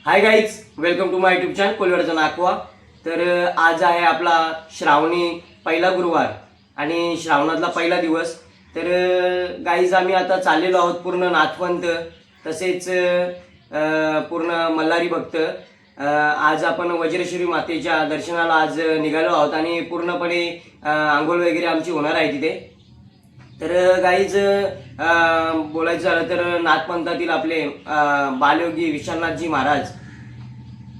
High guys, welcome to my YouTube channel कोलिवाड्याचा नाकवा. तर आज आहे आपला श्रावणी पहिला गुरुवार आणि श्रावणातला पहिला दिवस. तर गाईज आम्ही आता चाललेलो आहोत पूर्ण नाथपंथ तसेच पूर्ण मल्हारी भक्त. आज आपण वज्रेश्वरी मातेच्या दर्शनाला आज निघालो आहोत आणि पूर्णपणे आंघोळ वगैरे आमची होणार आहे तिथे. तर गाईज बोलायचं झालं तर नाथपंथातील आपले बालयोगी विशालनाथजी महाराज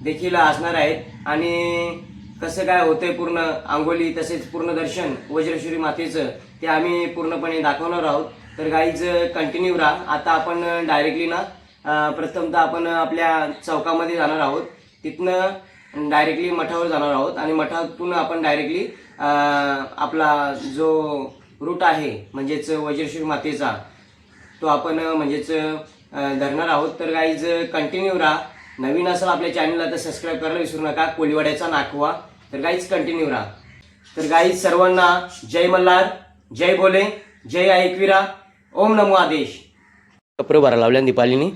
देखील असणार आहेत आणि कसं काय होतंय पूर्ण आंघोळी तसेच पूर्ण दर्शन वज्रेश्वरी मातेचं ते आम्ही पूर्णपणे दाखवणार आहोत. तर गाईज कंटिन्यू राहा. आता आपण डायरेक्टली प्रथमतः आपण आपल्या चौकामध्ये जाणार आहोत, तिथनं डायरेक्टली मठावर जाणार आहोत आणि मठातून आपण डायरेक्टली आपला जो रूट आहे म्हणजेच वज्रेश्वरी मातेचा तो आपण म्हणजेच धरणार आहोत. तर गाईज कंटिन्यू राहा. नवीन असेल आपल्या चॅनलला तर सबस्क्राईब करायला विसरू नका, कोलिवाड्याचा नाकवा. तर गाईज कंटिन्यू राहा. तर गाईज सर्वांना जय मल्हार, जय भोले, जय ऐकवीरा, ओम नमो आदेश. कपडे भरा लावल्या दीपालीनी.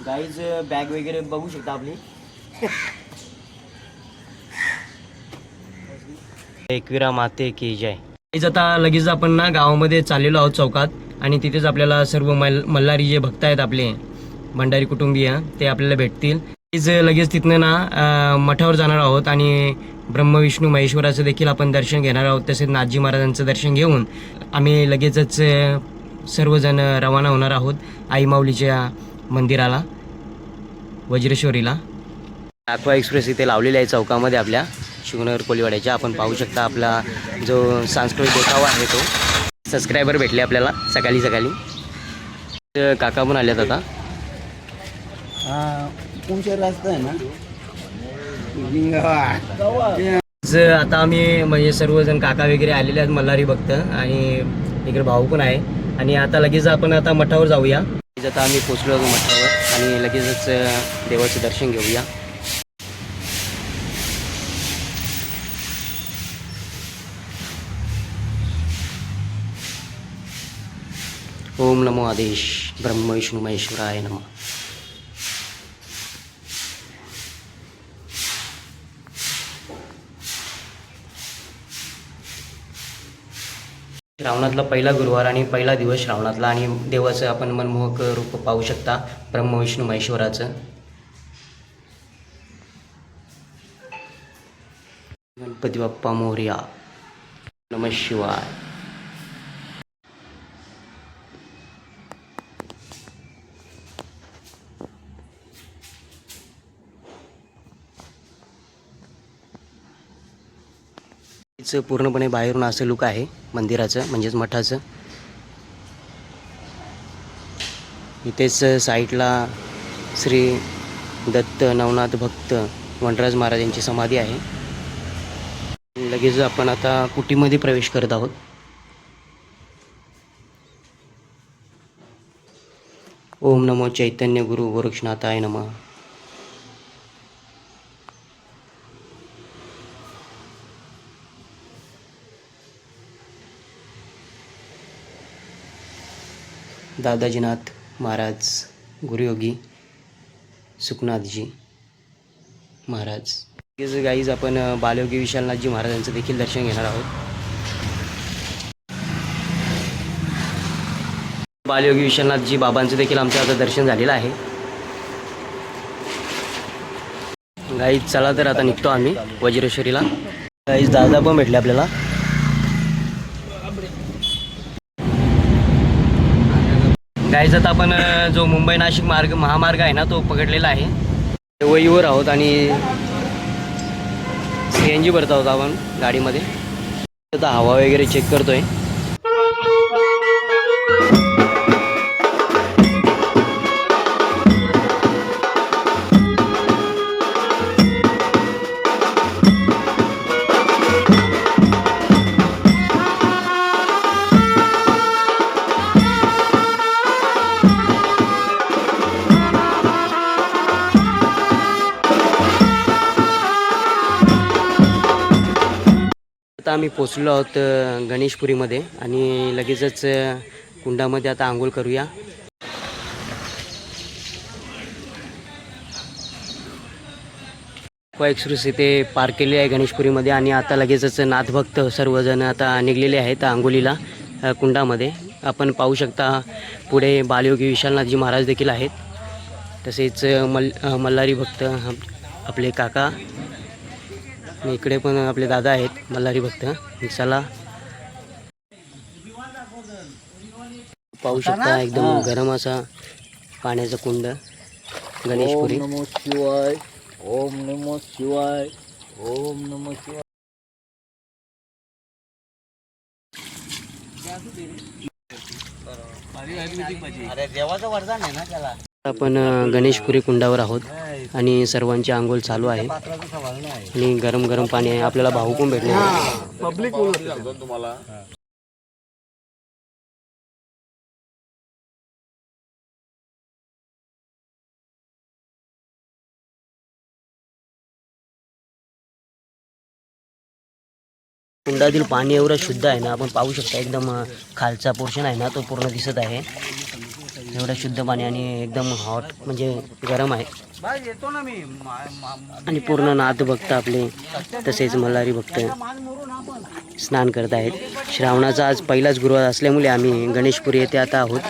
गाईज बॅग वगैरे बघू शकता आपली. एकविरा माते की जय. गाईज आता लगेच आपण गावामध्ये चाललेलो आहोत चौकात आणि तिथेच आपल्याला सर्व मल्हारी जे भक्त आहेत आपले भंडारी कुटुंबीय ते आपल्याला भेटतील. लगेच तिथनं मठावर जाणार आहोत आणि ब्रह्म विष्णू महेश्वराचं देखील आपण दर्शन घेणार आहोत. तसेच नाथजी महाराजांचं दर्शन घेऊन आम्ही लगेचच सर्वजण रवाना होणार आहोत आई माऊलीच्या मंदिराला वज्रेश्वरीला. नाकवा एक्सप्रेस इथे लावलेली आहे चौकामध्ये आपल्या शिवनगर कोलिवाड्याच्या. आपण पाहू शकता आपला जो सांस्कृतिक देखावा आहे तो. सबस्क्रायबर भेटले आपल्याला सकाळी सकाळी. काका पण आल्यात आता. आता आम्ही म्हणजे सर्वजण काका वगैरे आलेले आहेत मल्हारी भक्त आणि इकडे भाऊ पण आहे आणि आता लगेच आपण आता मठावर जाऊया. आता आम्ही पोचलो आहोत मठावर आणि लगेचच देवाचं दर्शन घेऊया. ओम नमो आदेश ब्रह्म विष्णू महेश्वराय नमः. श्रावणातला पहिला गुरुवार आणि पहिला दिवस श्रावणातला आणि देवाचं आपण मनमोहक रूप पाहू शकता ब्रह्म विष्णू महेश्वराचं. गणपती बाप्पा मोरया. नमः शिवाय. पूर्णपणे बाहेरून असं लुक आहे मंदिराचं म्हणजेच मठाचं. इथेच साईडला श्री दत्त नवनाथ भक्त वनराज महाराज यांची समाधी आहे. लगेच आपण आता कुटीमध्ये प्रवेश करत आहोत. ओम नमो चैतन्य गुरु गोरक्षनाथाय नमः. दादाजीनाथ महाराज, गुरुयोगी सुखनाथजी महाराज. गाईज आपण बालयोगी विशालनाथजी महाराजांचं देखील दर्शन घेणार आहोत. बालयोगी विशालनाथजी बाबांचं देखील आमचं आता दर्शन झालेलं आहे. गाईज चला तर आता निघतो आम्ही वज्रेश्वरीला. गाईज दादा पण भेटले आपल्याला. गाईज आता आपण जो मुंबई नाशिक महामार्ग आहे ना तो पकडलेला आहे. वहीवर आहोत आणि CNG भरत आहोत आपण गाडीमध्ये. आता हवा वगैरे चेक करतोय. आता आम्ही पोचलो आहोत गणेशपुरीमध्ये आणि लगेचच कुंडामध्ये आता आंघोळ करूया. एक्सप्रेस इथे पार्क केली आहे गणेशपुरीमध्ये आणि आता लगेचच नाथभक्त सर्वजण आता निघलेले आहेत आंघोलीला कुंडामध्ये. आपण पाहू शकता पुढे बालयोगी विशालनाथजी महाराज देखील आहेत. तसेच मल्हारी भक्त आपले काका, इकडे पण आपले दादा आहेत मल्हारी भक्त. चला पाहू शकता एकदम गरम असा पाण्याचा कुंड गणेशपुरी. ओम नमो शिवाय, ओम नमो शिवाय, ओम नमो शिवाय. अरे देवाचं वरदान आहे ना त्याला. आपण गणेशपुरी कुंडावर आहोत आणि सर्वांची आंघोळ चालू आहे आणि गरम गरम पाणी आहे. आपल्याला भाऊ पण भेटले पब्लिक तुम्हाला. कुंडातील पाणी एवढं शुद्ध आहे ना, आपण पाहू शकता एकदम खालचा पोर्शन आहे ना तो पूर्ण दिसत आहे. एवढं शुद्ध पाणी आणि एकदम हॉट म्हणजे गरम आहे. आणि पूर्ण नाथ भक्त आपले तसेच मल्हारी भक्त स्नान करत आहेत. श्रावणाचा आज पहिलाच गुरुवार असल्यामुळे आम्ही गणेशपुरी येथे आता आहोत.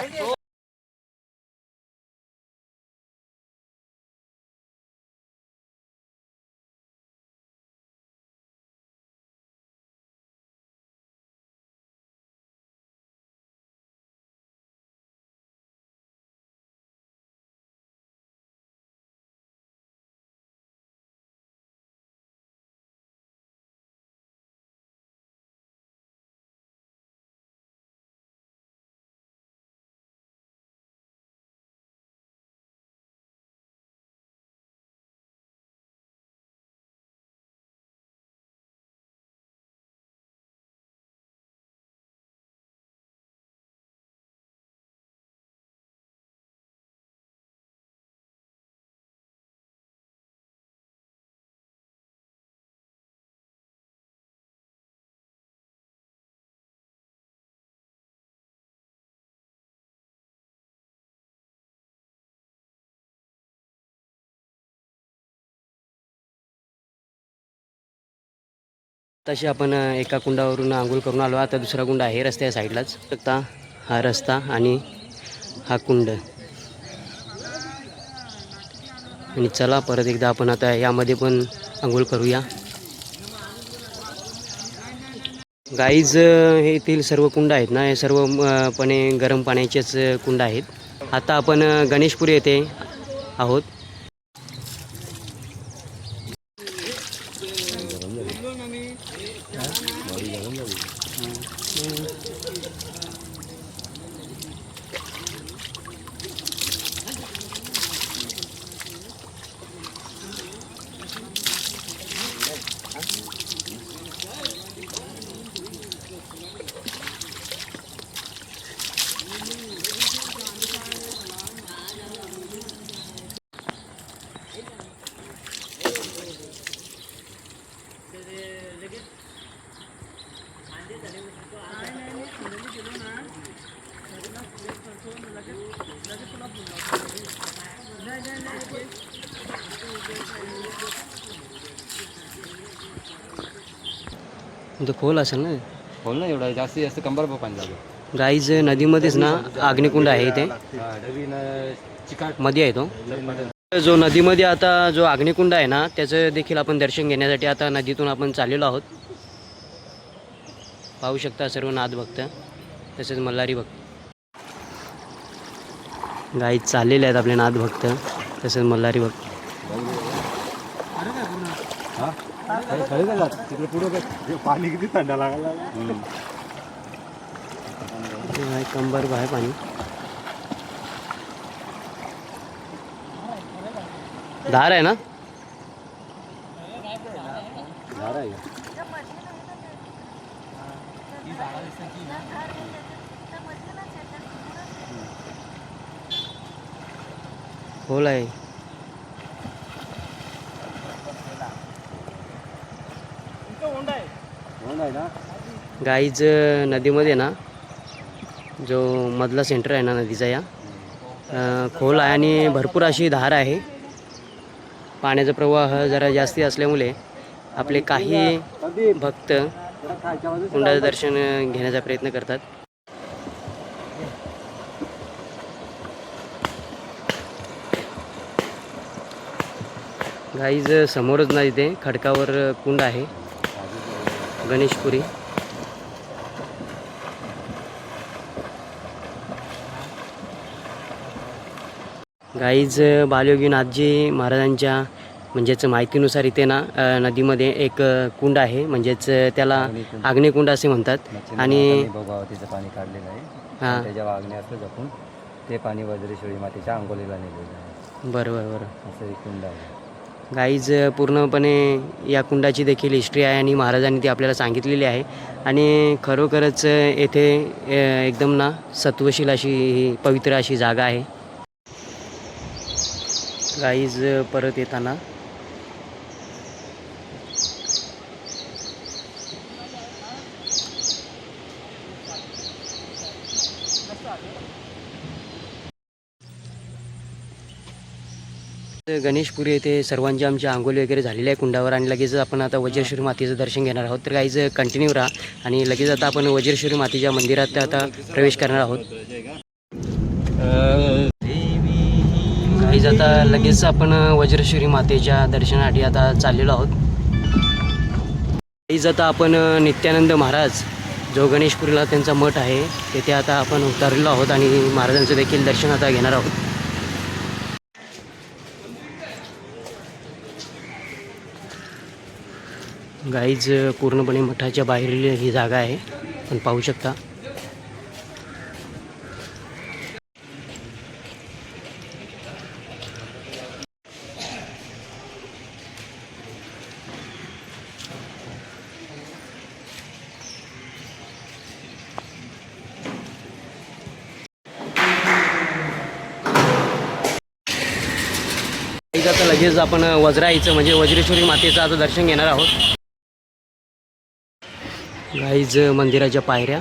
तशी आपण एका कुंडावरून आंघोळ करून आलो. आता दुसरा कुंड आहे रस्त्या साईडलाच. आता हा रस्ता आणि हा कुंड. आणि चला परत एकदा आपण आता यामध्ये पण आंघोळ करूया. गाईज हे येथील सर्व कुंड आहेत ना, हे सर्व पणे गरम पाण्याचेच कुंड आहेत. आता आपण गणेशपुरी येथे आहोत. तो खोल असेल ना. खोल ना एवढा, जास्तीत जास्त कंबर पाणी लागेल. गाईज नदीमध्येच ना अग्निकुंड आहे इथे मध्ये आहे तो. जो नदीमध्ये आता जो अग्निकुंड आहे ना त्याचं देखील आपण दर्शन घेण्यासाठी आता नदीतून आपण चाललेलो आहोत. पाहू शकता सर्व नाथ भक्त तसेच मल्हारी भक्त. गाईज चाललेले आहेत आपले नाथ भक्त तसेच मल्हारी भक्त. तिकडे पुढे पाणी किती थंड लागला. कंबर आहे पाणी. धार आहे ना. धार आहे. खोल आहे. गाईज नदीमध्ये ना जो मधला सेंटर आहे ना नदीचा या खोल आहे आणि भरपूर अशी धार आहे. पाण्याचा प्रवाह जरा जास्ती असल्यामुळे आपले काही भक्त कुंडाचं दर्शन घेण्याचा प्रयत्न करतात. गाईज समोरच ना इथे खडकावर कुंड आहे गणेशपुरी. गाईज बालयोगीनाथजी महाराजांच्या म्हणजेच माहितीनुसार इथे ना नदीमध्ये एक कुंड आहे, म्हणजेच त्याला अग्निकुंड असे म्हणतात. आणि भोगावतीचं पाणी काढलेलं आहे. हां, त्याच्या वागणे असं जपून ते पाणी वज्रेश्वरी मातेच्या अंघोलीला नेलेलं आहे. बरं. असं एक कुंड आहे. गाईज पूर्णपणे या कुंडाची देखील हिस्ट्री आहे आणि महाराजांनी ती आपल्याला सांगितलेली आहे. आणि खरोखरच येथे एकदम ना सत्वशील अशी ही पवित्र अशी जागा आहे. गाईज परत येताना गणेशपुरी येथे सर्वांची आमची आंघोळी वगैरे झालेली आहे कुंडावर. आणि लगेच आपण आता वज्रेश्वरी मातेचं दर्शन घेणार आहोत. तर गाईज कंटिन्यू राहा आणि लगेच आता आपण वज्रेश्वरी मातेच्या मंदिरात आता प्रवेश करणार आहोत. गाईज आता लगेच आपण वज्रेश्वरी मातेच्या दर्शनासाठी आता चाललेलो आहोत. गाईज आता आपण नित्यानंद महाराज जो गणेशपुरीला त्यांचा मठ आहे तेथे आता आपण उतरलेलो आहोत आणि महाराजांचं देखील दर्शन आता घेणार आहोत. गाईज पूर्णपणे मठाच्या बाहेरील ही जागा आहे, आपण पाहू शकता. गाईज आता लगेच आपण वज्राईचं म्हणजे वज्रेश्वरी मातेचं आता दर्शन घेणार आहोत. गाईज मंदिराच्या पायऱ्या.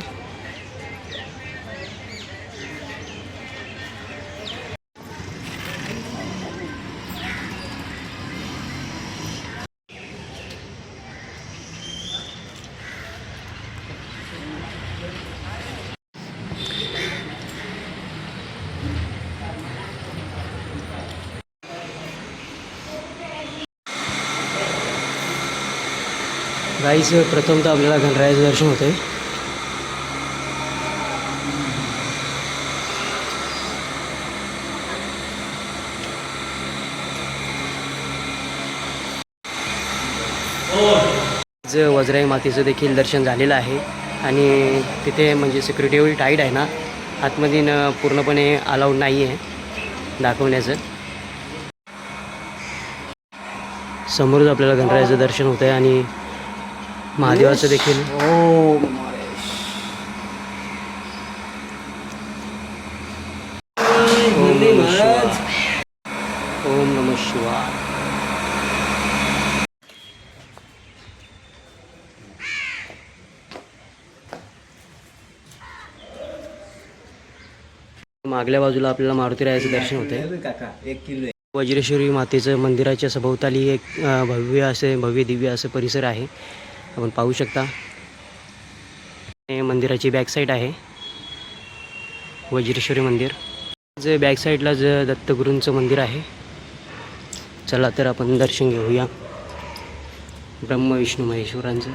गाईज प्रथमतः आपल्याला गणरायाचं दर्शन होतं आहे. वज्राई मातेचं देखील दर्शन झालेलं आहे आणि तिथे म्हणजे सिक्युरिटी एवढी टाईट आहे ना, आतमध्ये पूर्णपणे अलाउड नाही आहे दाखवण्याचं. समोरच आपल्याला गणरायाचं दर्शन होतं आहे आणि महादेवाचं देखील. ओम ओम नमः शिवाय. मागल्या बाजूला आपल्याला मारुतीरायाचं दर्शन होतं आहे. वज्रेश्वरी मातेचं मंदिराच्या सभोवताली एक भव्य दिव्य असं परिसर आहे, आपण पाहू शकता. हे मंदिराची बॅक साईड आहे वज्रेश्वरी मंदिर. जे बॅक साईडला दत्तगुरूंचं मंदिर आहे. चला तर आपण दर्शन घेऊया ब्रह्म विष्णू महेश्वरांचं.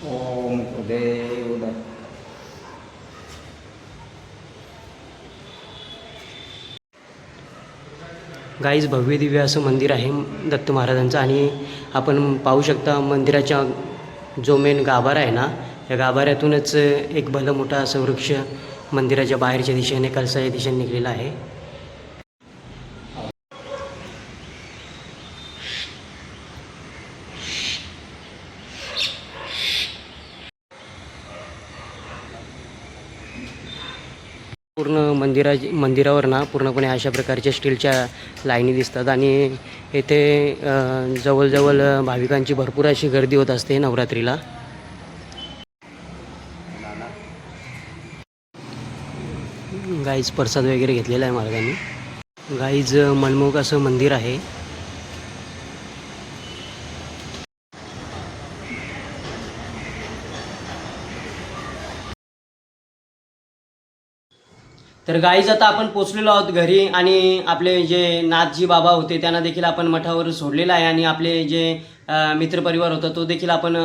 ओम देव गाईज भव्य दिव्य असं मंदिर आहे दत्त महाराजांचं. आणि आपण पाहू शकता मंदिराच्या जो मेन गाभारा आहे ना, या गाभाऱ्यातूनच एक भलं मोठा असं वृक्ष मंदिराच्या बाहेरच्या दिशेने कळसाच्या दिशेने निघलेला आहे. पूर्ण मंदिरावर ना पूर्णपणे अशा प्रकारच्या स्टीलच्या लाईनी दिसतात आणि येथे जवळजवळ भाविकांची भरपूर अशी गर्दी होत असते नवरात्रीला. गाईज प्रसाद वगैरे घेतलेला आहे मार्गाने. गाईज मनमोहक असं मंदिर आहे. तर गाईज आता आपण पोचलेलो आहोत घरी आणि आपले जे नाथजी बाबा होते त्यांना देखील आपण मठावर सोडलेलं आहे आणि आपले जे मित्रपरिवार होता तो देखील आपण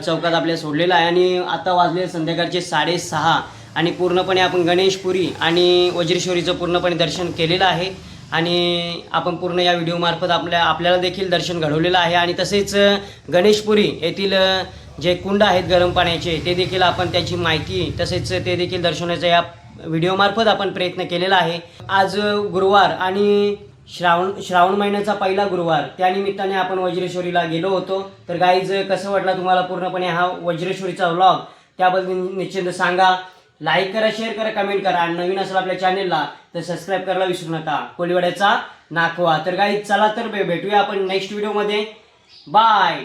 चौकात आपल्या सोडलेला आहे. आणि आता वाजले संध्याकाळचे 6:30 आणि पूर्णपणे आपण गणेशपुरी आणि वज्रेश्वरीचं पूर्णपणे दर्शन केलेलं आहे आणि आपण पूर्ण या व्हिडिओमार्फत आपल्याला देखील दर्शन घडवलेलं आहे. आणि तसेच गणेशपुरी येथील जे कुंड आहेत गरम पाण्याचे ते देखील आपण त्याची माहिती तसेच ते देखील दर्शवण्याचा या व्हिडिओमार्फत आपण प्रयत्न केलेला आहे. आज गुरुवार आणि श्रावण महिन्याचा पहिला गुरुवार त्यानिमित्ताने आपण वज्रेश्वरीला गेलो होतो. तर गाईज कसं वाटला तुम्हाला पूर्णपणे हा वज्रेश्वरीचा व्लॉग त्याबद्दल निश्चित सांगा. लाईक करा, शेअर करा, कमेंट करा आणि नवीन असेल आपल्या चॅनेलला तर सबस्क्राईब करायला विसरू नका. कोलिवाड्याचा नाकवा. तर गाईज चला तर भेटूया आपण नेक्स्ट व्हिडिओमध्ये. बाय.